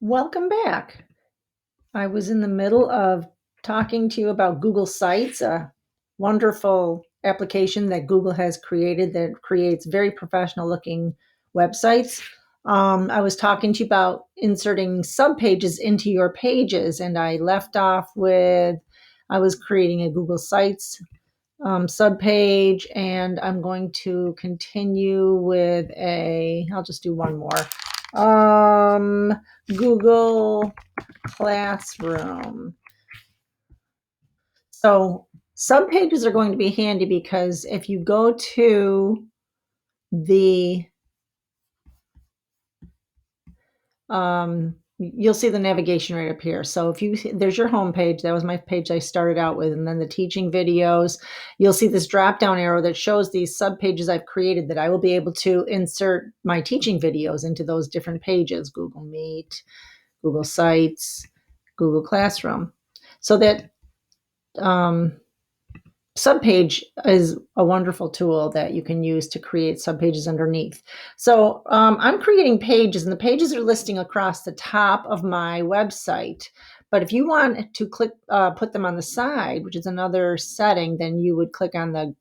Welcome back. I was in the middle of talking to you about Google Sites, a wonderful application that Google has created that creates very professional looking websites. I was talking to you about inserting subpages into your pages, and I left off with I was creating a Google Sites subpage, and I'm going to continue with I'll just do one more. Google Classroom. So subpages are going to be handy because if you go to the you'll see the navigation right up here. So there's your home page. That was my page I started out with, and then the teaching videos. You'll see this drop down arrow that shows these subpages I've created that I will be able to insert my teaching videos into those different pages: Google Meet, Google Sites, Google Classroom. So that subpage is a wonderful tool that you can use to create subpages underneath. So I'm creating pages, and the pages are listing across the top of my website. But if you want to put them on the side, which is another setting, then you would click on the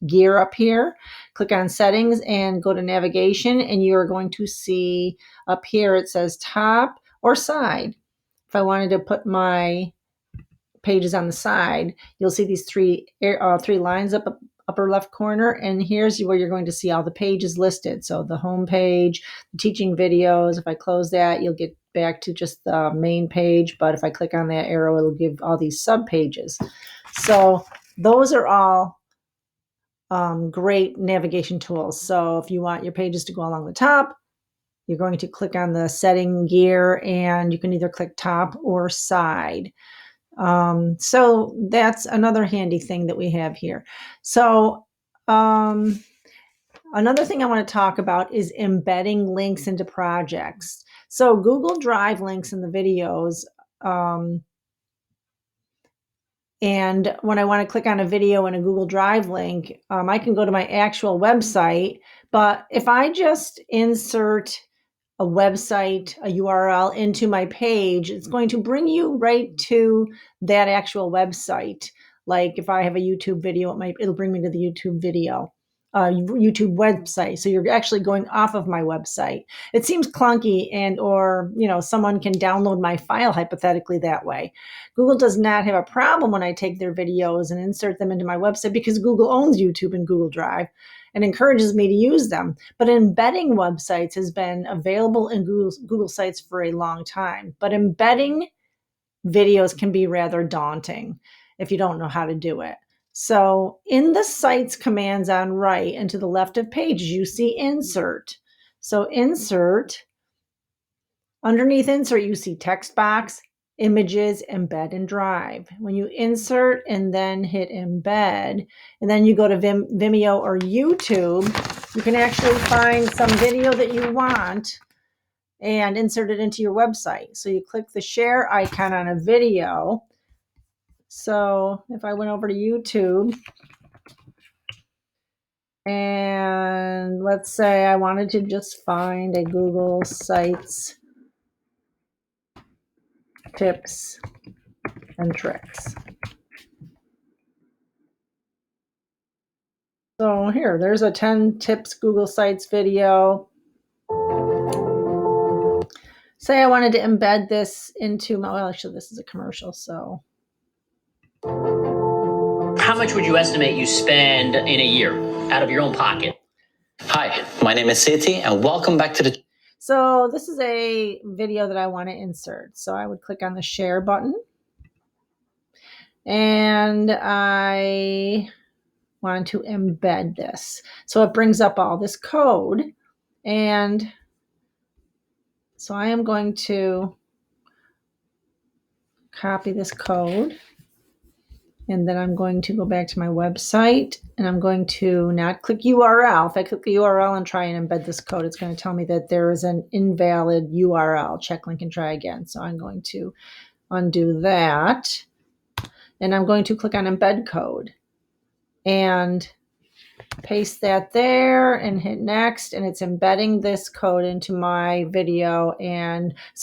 gear up here, click on settings, and go to navigation, and you are going to see up here it says top or side. If I wanted to put my pages on the side, you'll see these three lines up upper left corner, and here's where you're going to see all the pages listed. So the home page, the teaching videos. If I close that, you'll get back to just the main page, but if I click on that arrow, it'll give all these sub pages. So those are all great navigation tools. So if you want your pages to go along the top, you're going to click on the setting gear, and you can either click top or side. So that's another handy thing that we have here. So another thing I want to talk about is embedding links into projects. So Google Drive links in the videos. And when I want to click on a video in a Google Drive link, I can go to my actual website. But if I just insert a website, a URL into my page, it's going to bring you right to that actual website. Like if I have a YouTube video, it'll bring me to the YouTube video, YouTube website. So you're actually going off of my website. It seems clunky, or someone can download my file hypothetically that way. Google does not have a problem when I take their videos and insert them into my website because Google owns YouTube and Google Drive and encourages me to use them. But embedding websites has been available in Google Sites for a long time. But embedding videos can be rather daunting if you don't know how to do it. So in the Sites commands on right and to the left of pages, you see Insert. So Insert, underneath Insert, you see Text Box, Images, Embed, and Drive. When you insert and then hit Embed, and then you go to Vimeo or YouTube, you can actually find some video that you want and insert it into your website. So you click the share icon on a video. So if I went over to YouTube, and let's say I wanted to just find a Google Sites tips and tricks. So here, there's a 10 tips Google Sites video. Say I wanted to embed this into actually this is a commercial, so. How much would you estimate you spend in a year out of your own pocket? Hi, my name is Siti, and welcome back to the... So this is a video that I want to insert. So I would click on the share button, and I want to embed this. So it brings up all this code, and so I am going to copy this code, and then I'm going to go back to my website, and I'm going to not click URL. If I click the URL and try and embed this code, it's going to tell me that there is an invalid URL. Check link and try again. So I'm going to undo that, and I'm going to click on embed code and paste that there and hit next, and it's embedding this code into my video. And